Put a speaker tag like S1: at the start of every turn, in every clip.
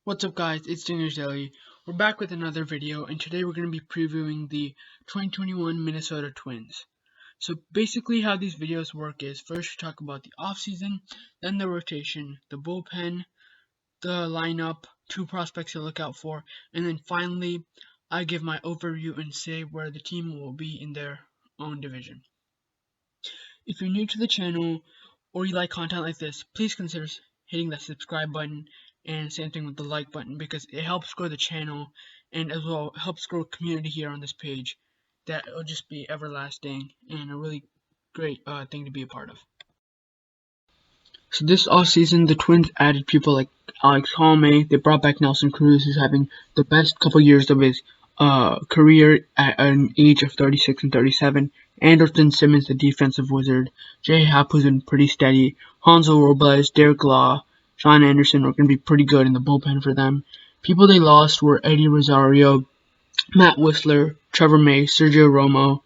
S1: What's up guys, it's Dinner's Daily. We're back with another video, and today we're going to be previewing the 2021 Minnesota Twins. So basically how these videos work is, first we talk about the offseason, then the rotation, the bullpen, the lineup, two prospects to look out for, and then finally I give my overview and say where the team will be in their own division. If you're new to the channel, or you like content like this, please consider hitting that subscribe button and same thing with the like button, because it helps grow the channel and as well helps grow community here on this page that will just be everlasting and a really great thing to be a part of. So this offseason, the Twins added people like Alex Colome. They brought back Nelson Cruz, who's having the best couple years of his career at an age of 36 and 37. Andrelton, Simmons, the defensive wizard. Jay Happ, who's been pretty steady. Hanzo Robles, Derek Law, Sean Anderson are going to be pretty good in the bullpen for them. People they lost were Eddie Rosario, Matt Whistler, Trevor May, Sergio Romo,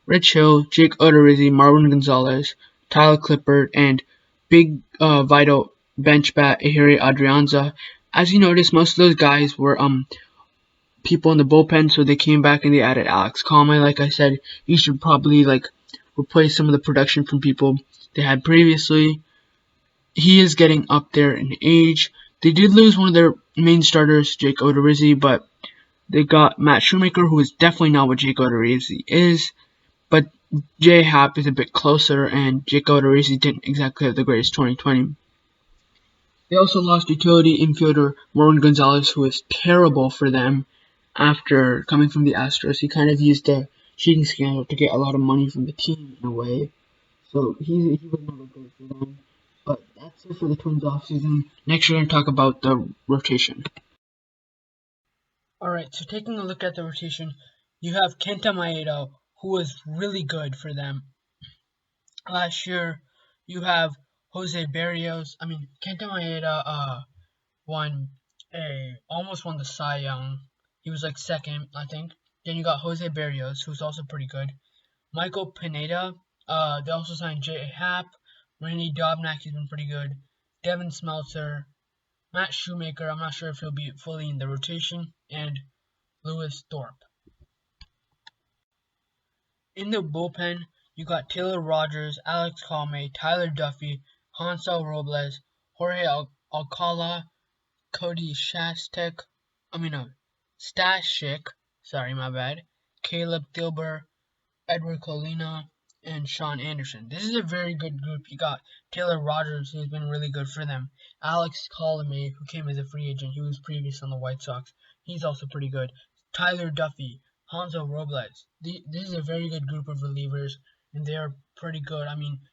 S1: Rich Hill, Jake Odorizzi, Marwin Gonzalez, Tyler Clippard, and big vital bench bat Ehire Adrianza. As you notice, most of those guys were people in the bullpen, so they came back and they added Alex Colome. Like I said, he should probably replace some of the production from people they had previously. He is getting up there in age. They did lose one of their main starters, Jake Odorizzi, but they got Matt Shoemaker, who is definitely not what Jake Odorizzi is. But Jay Happ is a bit closer, and Jake Odorizzi didn't exactly have the greatest 2020. They also lost utility infielder Marwin Gonzalez, who was terrible for them after coming from the Astros. He kind of used the cheating scandal to get a lot of money from the team in a way. So he was never good for them. But that's it for the Twins offseason. Next, we're going to talk about the rotation. Alright, so taking a look at the rotation, you have Kenta Maeda, who was really good for them last year. You have Jose Barrios. Kenta Maeda almost won the Cy Young. He was like second, I think. Then you got Jose Barrios, who's also pretty good. Michael Pineda. They also signed Jay Happ. Randy Dobnak, he's been pretty good. Devin Smeltzer. Matt Shoemaker, I'm not sure if he'll be fully in the rotation. And Lewis Thorpe. In the bullpen, you got Taylor Rogers, Alex Colome, Tyler Duffy, Hansel Robles, Jorge Alcala, Cody Stashik, sorry, my bad, Caleb Gilbert, Edward Colina, and Sean Anderson. This is a very good group. You got Taylor Rogers, who's been really good for them. Alex Colome, who came as a free agent. He was previous on the White Sox. He's also pretty good. Tyler Duffy, Hansel Robles. This is a very good group of relievers, and they are pretty good.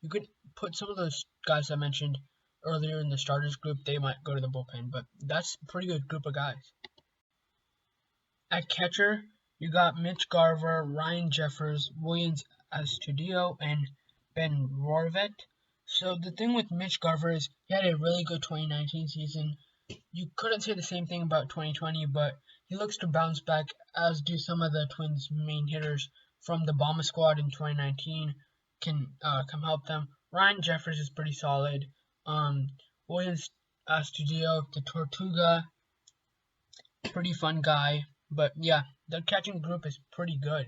S1: You could put some of those guys I mentioned earlier in the starters group. They might go to the bullpen, but that's a pretty good group of guys. At catcher, you got Mitch Garver, Ryan Jeffers, Williams Astudillo, and Ben Rorvet. So the thing with Mitch Garver is he had a really good 2019 season. You couldn't say the same thing about 2020, but he looks to bounce back, as do some of the Twins' main hitters from the Bomba squad in 2019 can come help them. Ryan Jeffers is pretty solid. Williams Astudillo, the Tortuga, pretty fun guy. But yeah, the catching group is pretty good.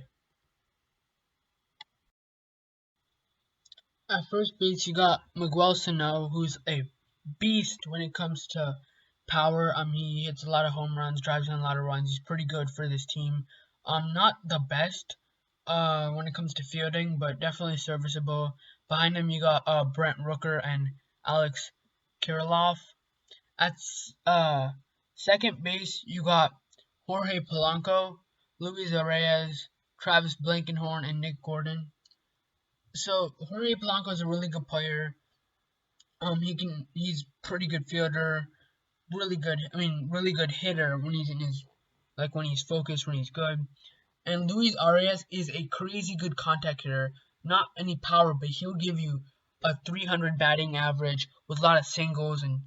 S1: At first base, you got Miguel Sano, who's a beast when it comes to power. He hits a lot of home runs, drives in a lot of runs. He's pretty good for this team. Not the best when it comes to fielding, but definitely serviceable. Behind him, you got Brent Rooker and Alex Kirilloff. At second base, you got Jorge Polanco, Luis Reyes, Travis Blankenhorn, and Nick Gordon. So Jorge Polanco is a really good player. He's pretty good fielder, really good hitter when he's when he's focused, when he's good. And Luis Arias is a crazy good contact hitter. Not any power, but he'll give you a 300 batting average with a lot of singles, and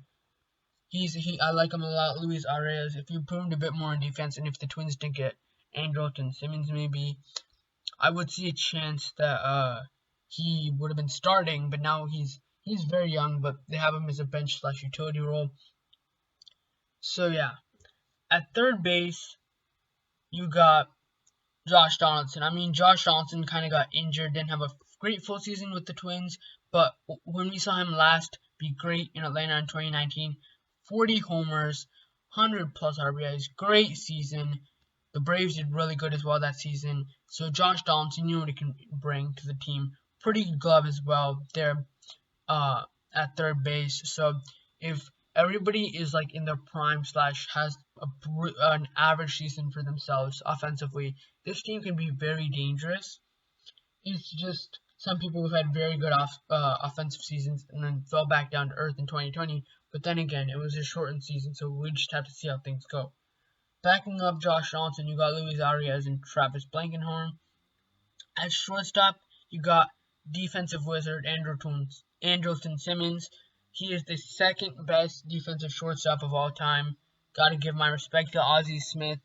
S1: I like him a lot, Luis Arias. If you put him a bit more in defense, and if the Twins didn't get Andrelton, Simmons maybe, I would see a chance that he would have been starting, but now he's very young, but they have him as a bench/utility role. So yeah, At third base, you got Josh Donaldson. I mean, Josh Donaldson kind of got injured, didn't have a great full season with the Twins, but when we saw him last be great in Atlanta in 2019, 40 homers, 100 plus RBIs, great season. The Braves did really good as well that season. So Josh Donaldson, you know what he can bring to the team. Pretty good glove as well there uh, at third base. So if everybody is like in their prime slash has an average season for themselves offensively, this team can be very dangerous. It's just some people have had very good offensive seasons and then fell back down to earth in 2020. But then again, it was a shortened season, so we just have to see how things go. Backing up Josh Johnson, you got Luis Arias and Travis Blankenhorn. At shortstop, you got defensive wizard Andrelton Simmons. He is the second best defensive shortstop of all time. Gotta give my respect to Ozzie Smith.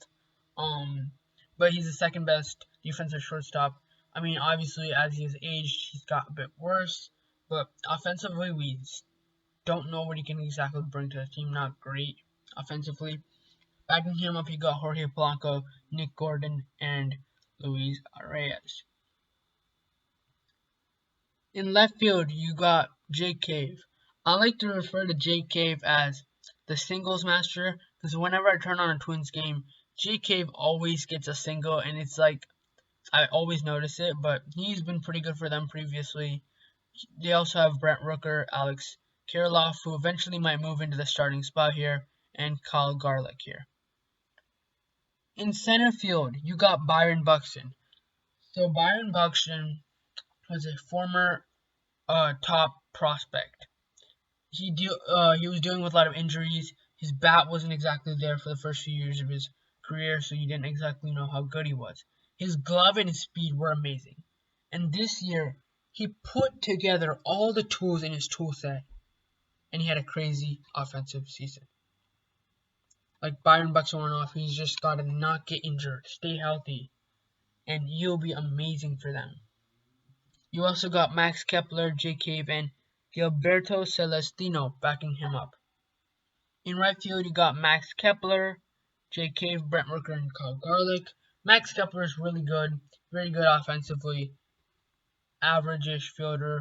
S1: But he's the second best defensive shortstop. I mean, obviously, as he has aged, he's got a bit worse. But offensively, we don't know what he can exactly bring to the team. Not great offensively. Backing him up, you got Jorge Polanco, Nick Gordon, and Luis Arias. In left field, you got Jake Cave. I like to refer to Jake Cave as the singles master because whenever I turn on a Twins game, Jake Cave always gets a single, and it's like I always notice it, but he's been pretty good for them previously. They also have Brent Rooker, Alex Kirilloff, who eventually might move into the starting spot here, and Kyle Garlick here. In center field, you got Byron Buxton. So Byron Buxton was a former top prospect. He was dealing with a lot of injuries. His bat wasn't exactly there for the first few years of his career, so you didn't exactly know how good he was. His glove and his speed were amazing. And this year, he put together all the tools in his tool set, and he had a crazy offensive season. Like Byron Buxton went off, he's just got to not get injured, stay healthy, and you'll be amazing for them. You also got Max Kepler, Jake Cave, and Gilberto Celestino backing him up. In right field, you got Max Kepler, Jake Cave, Brent Rooker, and Kyle Garlick. Max Kepler is really good, very good offensively, average-ish fielder.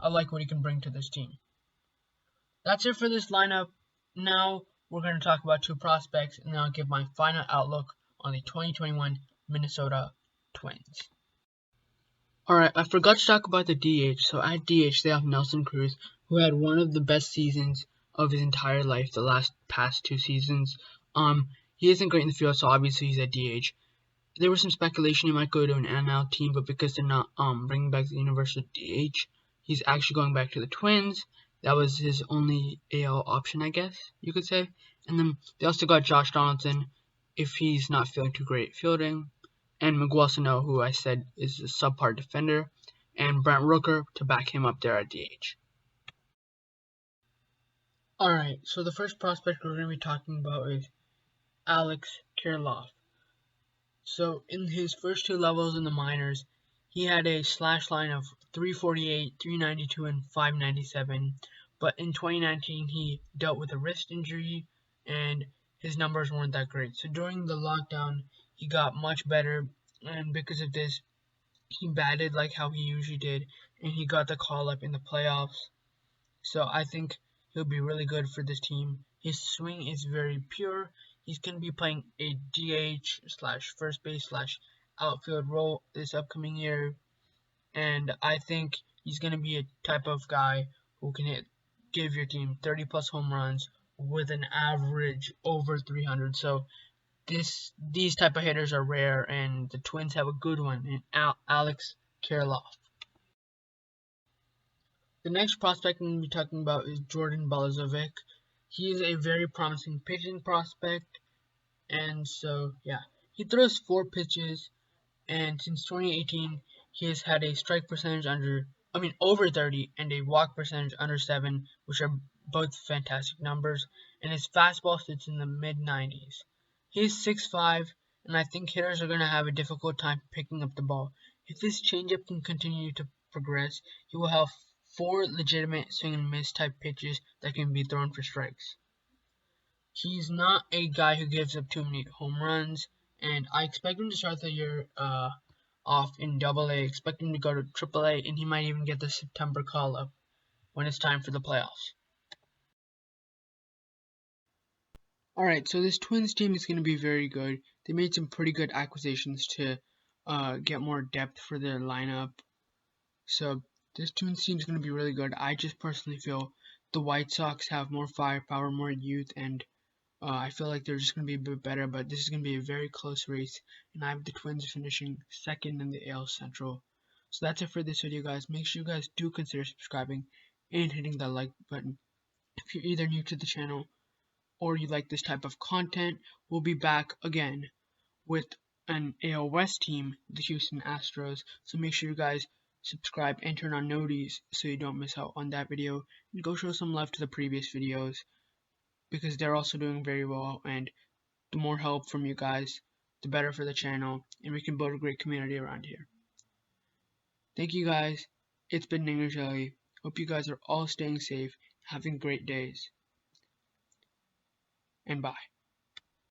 S1: I like what he can bring to this team. That's it for this lineup. Now we're going to talk about two prospects, and then I'll give my final outlook on the 2021 Minnesota Twins. Alright, I forgot to talk about the DH. So at DH, they have Nelson Cruz, who had one of the best seasons of his entire life the past 2 seasons. He isn't great in the field, so obviously he's at DH. There was some speculation he might go to an NL team, but because they're not bringing back the universal DH, he's actually going back to the Twins. That was his only AL option, I guess you could say. And then they also got Josh Donaldson if he's not feeling too great fielding, and Miguel Sano, who I said is a subpar defender, and Brent Rooker to back him up there at DH. Alright, so the first prospect we're going to be talking about is Alex Kirilloff. So in his first 2 levels in the minors, he had a slash line of 348, 392, and 597. But in 2019, he dealt with a wrist injury, and his numbers weren't that great. So during the lockdown, he got much better, and because of this, he batted like how he usually did, and he got the call-up in the playoffs. So I think he'll be really good for this team. His swing is very pure. He's going to be playing a DH slash first base slash outfield role this upcoming year, and I think he's going to be a type of guy who can give your team 30 plus home runs with an average over 300. So these type of hitters are rare, and the Twins have a good one in Alex Kirilloff. The next prospect I'm going to be talking about is Jordan Balazovic. He is a very promising pitching prospect, and so yeah, he throws 4 pitches, and since 2018 he has had a strike percentage over 30 and a walk percentage under 7, which are both fantastic numbers, and his fastball sits in the mid-90s. He's 6'5", and I think hitters are going to have a difficult time picking up the ball. If this changeup can continue to progress, he will have 4 legitimate swing and miss type pitches that can be thrown for strikes. He's not a guy who gives up too many home runs, and I expect him to start the year off in Double-A. Expect him to go to Triple-A, and he might even get the September call-up when it's time for the playoffs. Alright, so this Twins team is going to be very good. They made some pretty good acquisitions to get more depth for their lineup. So this Twins team is going to be really good. I just personally feel the White Sox have more firepower, more youth, and I feel like they're just going to be a bit better, but this is going to be a very close race, and I have the Twins finishing second in the AL Central. So that's it for this video, guys. Make sure you guys do consider subscribing and hitting that like button if you're either new to the channel or you like this type of content. We'll be back again with an AL West team, the Houston Astros, so make sure you guys subscribe and turn on noties so you don't miss out on that video, and go show some love to the previous videos because they're also doing very well, and the more help from you guys, the better for the channel, and we can build a great community around here. Thank you guys. It's been Ninja. Hope you guys are all staying safe, having great days, and bye.